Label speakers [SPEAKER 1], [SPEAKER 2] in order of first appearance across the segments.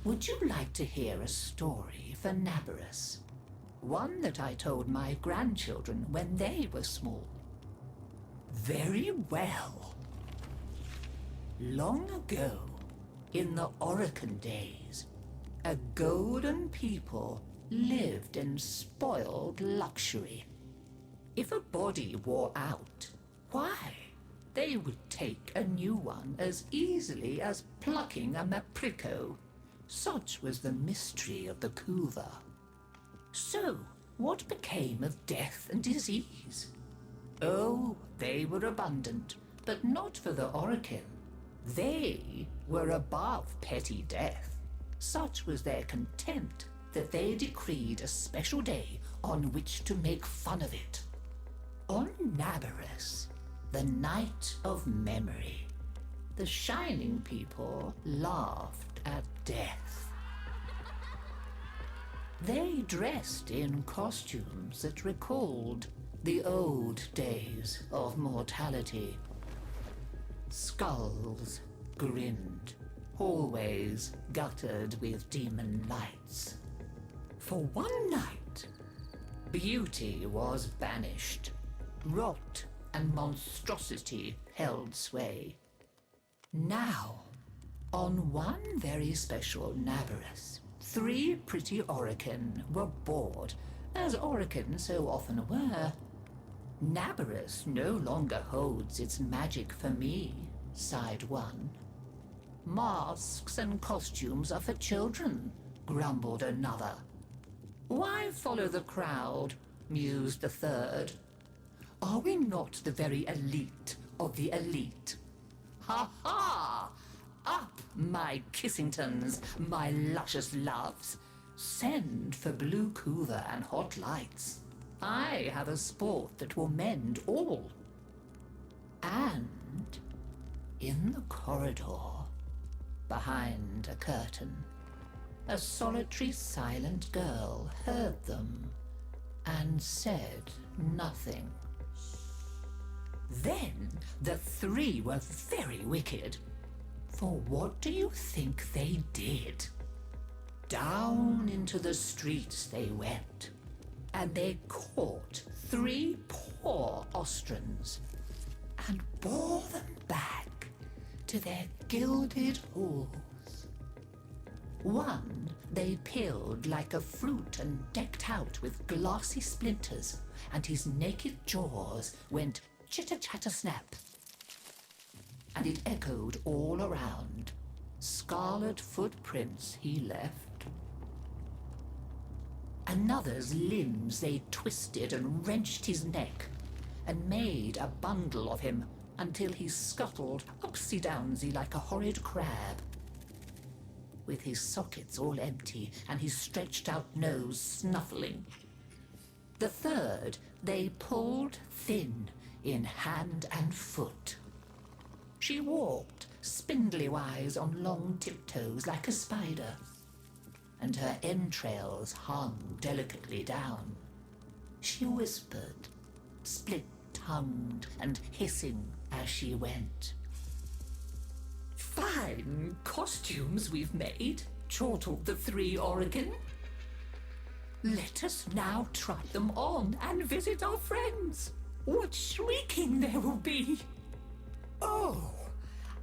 [SPEAKER 1] Would you like to hear a story for Nabarus? One that I told my grandchildren when they were small. Very well. Long ago, in the Orokin days, a golden people lived in spoiled luxury. If a body wore out, why, they would take a new one as easily as plucking a maprico. Such was the mystery of the Kuva. So, what became of death and disease? Oh, they were abundant, but not for the Orokin. They were above petty death. Such was their contempt that they decreed a special day on which to make fun of it. On Nabarus, the night of memory, the Shining People laughed at death. They dressed in costumes that recalled the old days of mortality. Skulls grinned, hallways guttered with demon lights. For one night, beauty was banished. Rot and monstrosity held sway. Now, on one very special Nabarus, 3 pretty Orokin were bored, as Orokin so often were. Nabarus no longer holds its magic for me, sighed one. Masks and costumes are for children, grumbled another. Why follow the crowd, mused the third. Are we not the very elite of the elite? Ha ha! Up, my Kissingtons, my luscious loves. Send for blue Kuva and hot lights. I have a sport that will mend all. And in the corridor, behind a curtain, a solitary silent girl heard them and said nothing. Then the 3 were very wicked. For what do you think they did? Down into the streets they went, and they caught 3 poor Ostrans and bore them back to their gilded halls. One they peeled like a fruit and decked out with glassy splinters, and his naked jaws went chitter-chatter-snap. And it echoed all around. Scarlet footprints he left. Another's limbs they twisted and wrenched his neck, and made a bundle of him until he scuttled upsy-downsy like a horrid crab, with his sockets all empty and his stretched-out nose snuffling. The third they pulled thin in hand and foot. She walked spindly-wise on long tiptoes like a spider, and her entrails hung delicately down. She whispered, split-tongued and hissing as she went. Fine costumes we've made, chortled the 3 Orokin. Let us now try them on and visit our friends. What shrieking there will be! Oh,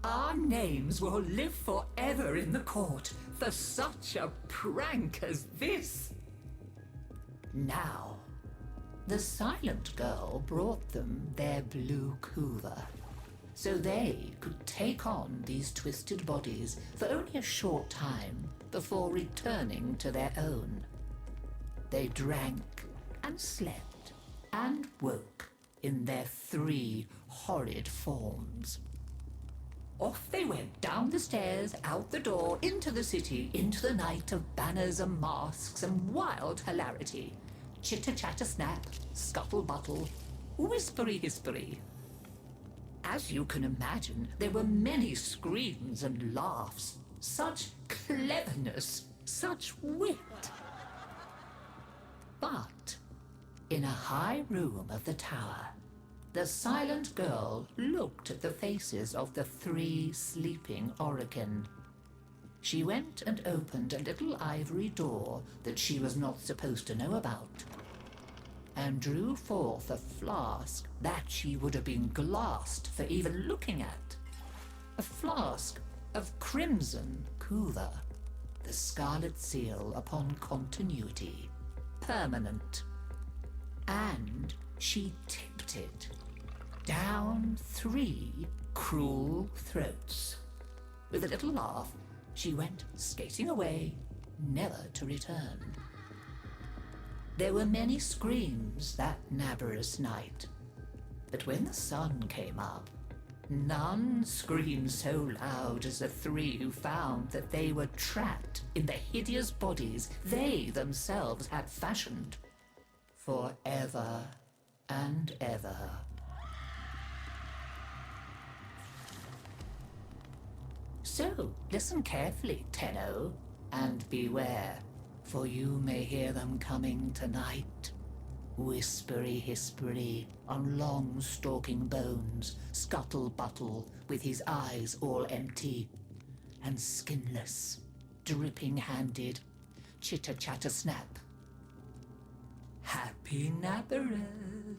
[SPEAKER 1] our names will live forever in the court for such a prank as this. Now, the silent girl brought them their blue Kuva, so they could take on these twisted bodies for only a short time before returning to their own. They drank and slept and woke in their 3 horrid forms. Off they went down the stairs, out the door, into the city, into the night of banners and masks and wild hilarity. Chitter-chatter-snap, scuttle-buttle, whispery-hispery. As you can imagine, there were many screams and laughs. Such cleverness, such wit. But in a high room of the tower, the silent girl looked at the faces of the 3 sleeping Orokin. She went and opened a little ivory door that she was not supposed to know about, and drew forth a flask that she would have been glassed for even looking at. A flask of crimson kuva, the scarlet seal upon continuity, permanent. And she tipped it down 3 cruel throats. With a little laugh, she went skating away, never to return. There were many screams that nabarous night, but when the sun came up, none screamed so loud as the 3 who found that they were trapped in the hideous bodies they themselves had fashioned for ever and ever. So, listen carefully, Tenno, and beware, for you may hear them coming tonight. Whispery-hispery on long stalking bones, scuttle-buttle with his eyes all empty, and skinless, dripping-handed, chitter-chatter-snap. Happy Nabarus!